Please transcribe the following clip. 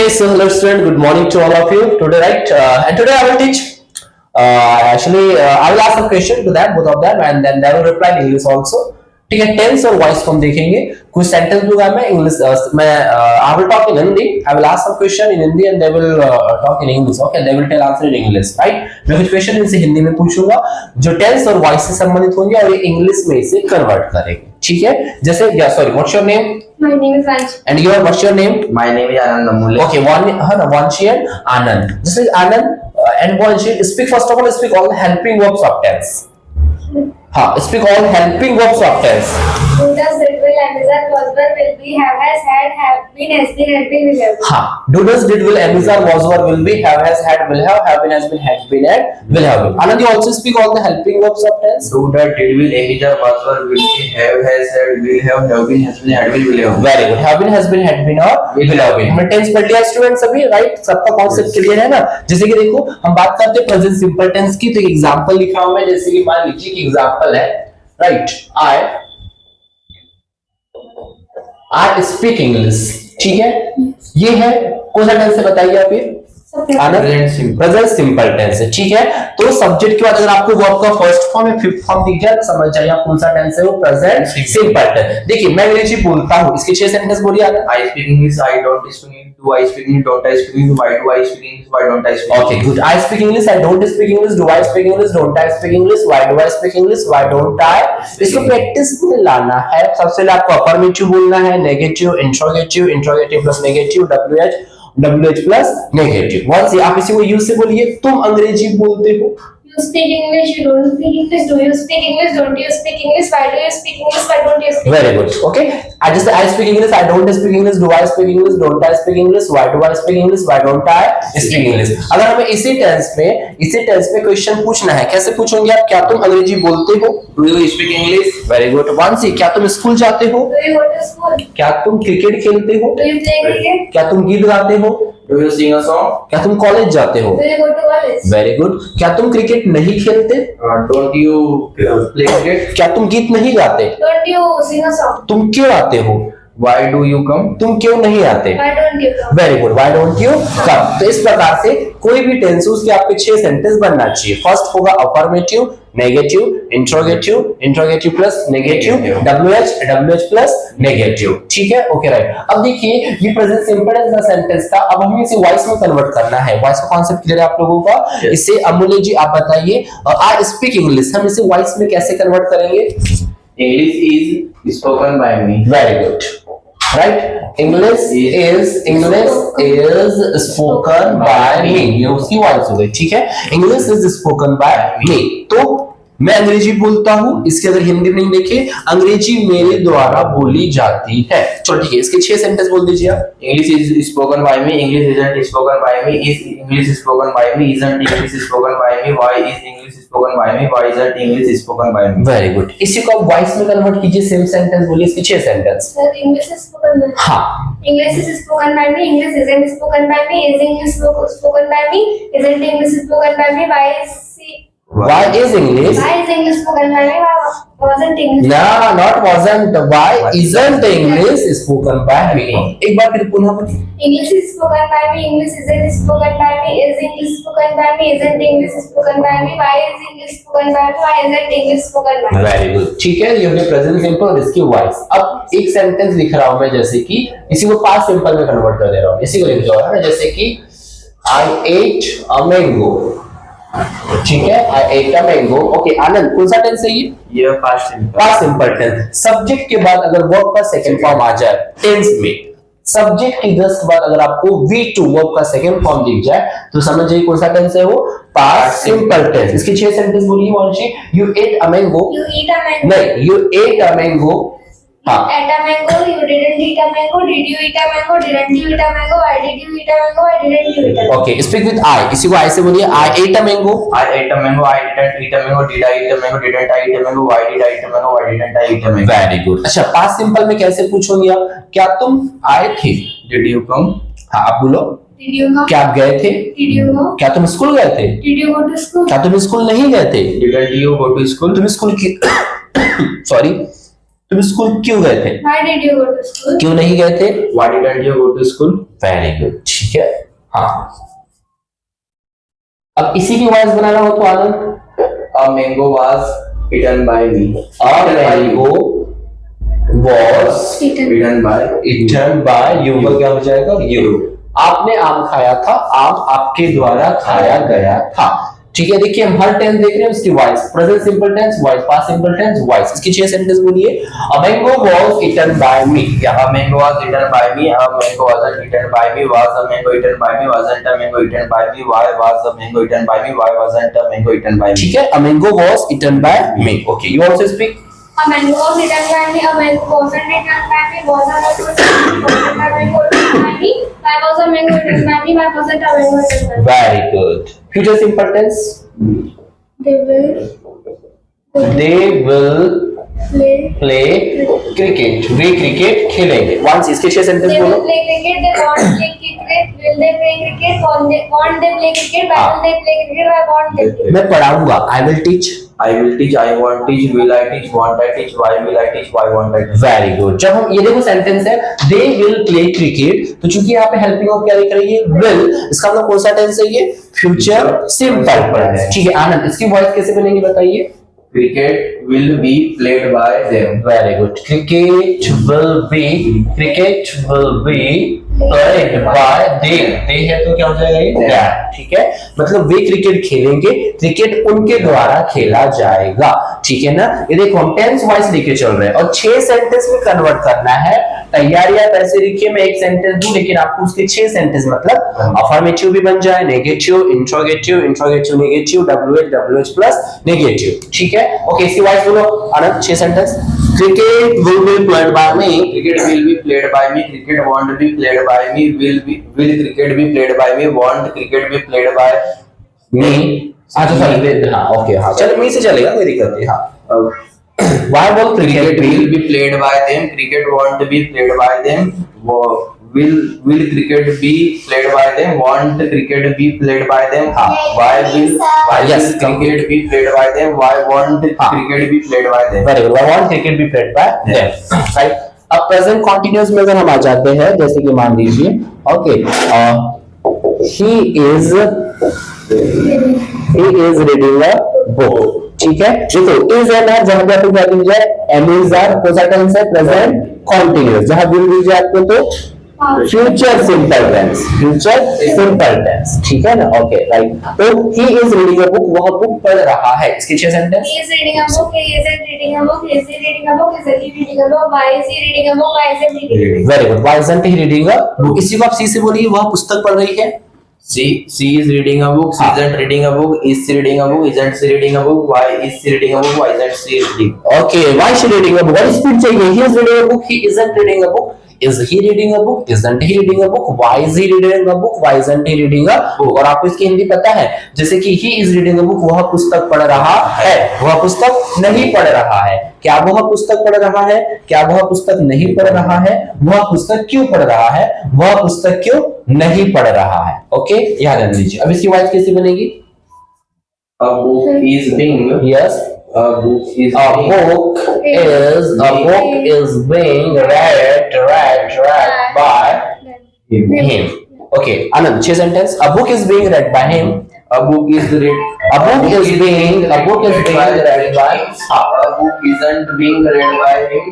Okay, so hello student, good morning to all of you. Today, right? And today I will teach. I will ask a question to that, both of them, and then they will reply in English also. ठीक है, tense और voice को हम देखेंगे. कुछ sentence दूंगा मैं English मैं I will talk in Hindi. I will ask some question in Hindi and they will talk in English. Okay, they will tell answer in English, right? मैं कुछ क्वेश्चन इनसे हिंदी में पूछूंगा जो टेंस और वॉइस से संबंधित होंगे और ये इंग्लिश में इसे कन्वर्ट करेंगे. ठीक है, जैसे sorry, what's your name? My name is Vanshi. And your what's your name? My name is Anand Namule. Okay, Vanshi and Anand. This is Anand and Vanshi. Speak first of all. Speak all helping verbs of tense. Speak all helping verbs of tense. Do, does, did, will, am, is, are, was, were, will be, have, has, had, been, has been, will have. Do, does, did, will, am, is, are, was, were, will be, have, has, had, will have been, has been, had been, and will have been. Anand, you also speak all the helping verbs of tense. Do, that, did, will, am, is, are, was, were, will be, have, has, had, will have been, has been, had been, will have. Very good. Have been, has been, had been और will have been. हमने tense पढ़ लिया student सभी, right? सबका concept clear है ना? जैसे कि देखो हम बात करते हैं प्रेजेंट सिंपल टेंस की, तो एग्जांपल लिखा हूं मैं. जैसे कि मान लीजिए कि एग्जांपल है, राइट? I speak English. ठीक है, ये है कौन सा टेंस है बताइए आप? ये प्रेजेंट सिंपल टेंस है. ठीक है, तो सब्जेक्ट के बाद अगर आपको वर्ब का फर्स्ट फॉर्म या फिफ्थ फॉर्म दिख जाए तो समझ जाइए आप कौन सा टेंस है, वो प्रेजेंट सिंपल टेंस. देखिए मैं अंग्रेजी बोलता हूं, इसके 6 सेंटेंस बोलिए आप. I speak English, I don't speak English, do I speak English, don't I speak English, why do I speak English, why don't I speak English. Okay, good. I speak English, I don't speak English, do I speak English, don't I speak English, why do I speak English, why don't I. इसको practice में लाना है. सबसे पहले आपको affirmative बोलना है, negative, interrogative, interrogative plus negative, WH plus negative. Once आप इसी को यूज से बोलिए. तुम अंग्रेजी बोलते हो. You speak English, you don't speak English, do you speak English, don't you speak English, why do you speak English, why don't you speak English. Very good. Okay. I speak English, I don't speak English, do I speak English, don't I speak English, why do I speak English, why don't I speak English. अगर हमें इसी tense में question पूछना है, कैसे पूछोगे आप? क्या तुम अंग्रेजी बोलते हो? Do you speak English? Very good. वंशी, क्या तुम स्कूल जाते हो? Do you go to school? क्या तुम क्रिकेट खेलते हो? Do you play cricket? क्या तुम गीत गाते हो? Do you sing a song? क्या तुम कॉलेज जाते हो? Do you go to college? Very good. क्या तुम क्रिकेट नहीं खेलते? Don't you play cricket? क्या तुम गीत नहीं गाते? Don't you sing a song? तुम क्यों आते हो? Why do you come? तुम क्यों नहीं आते? Why don't you come? Very good. Why don't you come. तो इस प्रकार से कोई भी टेंस उसके आपके 6 सेंटेंस बनना चाहिए. फर्स्ट होगा affirmative, negative, interrogative plus negative, WH plus negative. ठीक है, ओके राइट. अब देखिए ये प्रेजेंट सिंपल टेंस का सेंटेंस था. अब हमें इसे वॉइस में कन्वर्ट करना है. वॉइस का कॉन्सेप्ट क्लियर है आप लोगों का? इसे अमूल्य जी आप बताइए. आई स्पीक इंग्लिश, हम इसे वॉइस में कैसे कन्वर्ट करेंगे? English is spoken by me. Very good. Right, English is spoken by me. ये उसकी वॉइस हो गई. ठीक है, English is spoken by me. तो मैं अंग्रेजी बोलता हूँ. इसके अगर हिंदी में देखे, अंग्रेजी मेरे द्वारा बोली जाती है. चलो ठीक है, इसके 6 सेंटेंस बोल दीजिए आप. English is spoken by me. English isn't spoken by me. Is English spoken by me? Isn't English spoken by me? Why is English spoken by me? Why isn't English spoken by me? Very good. इसी को आप voice में convert कीजिए. Same sentence बोलिए. इसके 6 sentence. Sir, English is spoken by me. हाँ, English is spoken by me. English isn't spoken by me. Is English spoken by me? Isn't English spoken by me? Why is English spoken by me? Why wasn't English? No, not wasn't. Why isn't English spoken by me? एक बार फिर पुनः बोलिए. English is spoken by me. English isn't spoken by me. Is English spoken by me? Isn't English spoken by me? Why is English spoken by me? Why isn't English spoken by me? Very good. ठीक है, ये हमने present simple और इसकी voice. अब एक sentence लिख रहा हूं मैं, जैसे कि इसी को पास्ट सिंपल में कन्वर्ट कर दे रहा हूं. इसी को लिख दो है ना, जैसे कि I ate a mango. ठीक है, I ate a mango. Okay Anand, कौन सा टेंस है ये? ये past simple. Past simple tense. Subject के बाद अगर वर्ब का सेकंड फॉर्म आ जाए टेंस में, सब्जेक्ट की जस्ट के बाद अगर आपको V2 वर्ब का सेकंड फॉर्म दिख जाए तो समझ जाइए कौन सा टेंस है वो? Past simple tense. इसके 6 सेंटेंस बोलिए वंशी. You ate a mango. You eat a mango. नहीं, you ate a mango. You ate a mango. You didn't eat a mango. Did you eat a mango? Didn't you eat a mango? Why did you eat a mango? Why didn't you eat a mango? Okay, speak with I. इसी को I से बोलिए. I ate a mango. I ate a mango. I didn't eat a mango. Did I eat a mango? Didn't I eat a mango? Why did I eat a mango? Why didn't I eat a mango? Very good. अच्छा, past simple में कैसे पूछोगे आप? क्या तुम आए थे? Did you come? हाँ, आप बोलो. Did you go? क्या आप गए थे? Did you go? क्या तुम स्कूल गए थे? Did you go to school? क्या तुम स्कूल नहीं गए थे? Didn't you go to school? तुम स्कूल की सॉरी, तुम स्कूल क्यों गए थे? Why did you go to school? क्यों नहीं गए थे? Why didn't you go to school? Very good. ठीक है, हाँ। अब इसी की वॉइस बनाना हो तो आनंद, A mango was eaten by me. a mango was Eaten by eaten by you का क्या हो जाएगा, you। आपने आम खाया था, आम आपके द्वारा खाया गया था। ठीक है, देखिए हम हर टेंस देख रहे हैं उसकी voice, present simple tense, voice past simple tense, voice. इसकी 6 सेंटेंस बोलिए। A mango was eaten by me। A mango was eaten by me. A mango wasn't eaten by me. Was a mango eaten by me? Wasn't a mango eaten by me? Why was a mango eaten by me? Why wasn't a mango eaten by me? ठीक है, a mango was eaten by me। Okay, you also speak। A mango was eaten by me. A mango wasn't eaten by me. Was a mango eaten by me? Why was a mango eaten by me? Why wasn't a mango eaten by me? Very good। Future simple tense, They will play cricket। Way cricket खेलेंगे। once इसके 6 sentence They बोलो। will play cricket. They won't play cricket. Will they play cricket? Won't they play cricket? Why will they play cricket? Why won't they play? मैं पढ़ाऊंगा। I will teach। I will teach. I won't teach. Will I teach? Won't I teach? Why will I teach? Why won't I teach? Very good. जब हम ये देखो sentence है they will play cricket, तो चूंकि यहाँ पे हेल्पिंग ऑफ क्या लिख रही है, विल, इसका मतलब कौन सा टेंस है ये, फ्यूचर सिंपल टेंस। ठीक है आनंद, इसकी वॉइस कैसे बनेगी बताइए। Cricket will be played by them. Very good. Cricket will be played by they है तो क्या हो जाएगा ये, दैट। ठीक है, मतलब वे क्रिकेट खेलेंगे, क्रिकेट उनके द्वारा खेला जाएगा। ठीक है ना, ये देखो हम टेंस वाइज लेके चल रहे हैं और 6 सेंटेंस में कन्वर्ट करना है। तैयारी आप ऐसे लिखिए, मैं एक सेंटेंस दूं लेकिन आपको उसके 6 सेंटेंस मतलब अफर्मेटिव भी बन जाए, negative, interrogative, interrogative negative, WH plus negative. ठीक है, ओके, इसकी वॉइस बोलो आनंद, 6 sentence. Cricket will be played bye me. Cricket will be played by me. Cricket won't be played by me. Will cricket be played by me? Won't cricket be played by मी। अच्छा sorry, हाँ okay, हाँ चलो मी से चलेगा, कोई दिक्कत नहीं। हाँ, वाई बोल cricket cricket will be played by them? Cricket won't be played by them. Will cricket be played by them? Won't cricket be played by them? हाँ। Why will Yes, cricket be played by them? Why won't cricket be played by them? Very good. I want cricket B played bye them, right. अब present continuous में अगर हम आ जाते हैं, जैसे कि मान लीजिए okay, he is reading a book. ठीक है, देखो इज है ना, जहां पे आपको क्या दीजिए, एम इज आर टेंस है, प्रेजेंट कंटीन्यूअस, जहां बिल दीजिए आपको तो future simple tense, future simple tense. ठीक है ना, ओके राइट। तो he is reading a book, वह बुक पढ़ रहा है। इसके 6 sentence. He is reading a book. He isn't reading a book. Is he reading a book? Isn't he reading a book? Why is he reading a book? Why isn't he reading a book? Very good. Why isn't he reading a book. इसी को आप सी से बोलिए, वह पुस्तक पढ़ रही है। She is reading a book. She isn't reading a book. Is she reading a book? Isn't she reading a book? Why is she reading a book? Why isn't she reading? Okay, why is she reading a book? What speed चाहिए? He is reading a book. He isn't reading a book. Is he reading a book? Isn't he reading a book? Why is he reading a book? Why isn't he reading a book? और आपको इसकी हिंदी पता है, जैसे कि he is reading a book, वह पुस्तक पढ़ रहा है, वह पुस्तक नहीं पढ़ रहा है। क्या वह पुस्तक पढ़ रहा है? क्या वह पुस्तक नहीं पढ़ रहा है? वह पुस्तक क्यों पढ़ रहा है? वह पुस्तक क्यों नहीं पढ़ रहा है? ओके, याद रख लीजिए। अब इसकी वॉइस कैसी बनेगी? A book is being. Yes. A book is A being. book is being read by him. Okay, Anand, 6 sentence. A book is being read by him. A book is read. A book is being read by. A book isn't being read by him.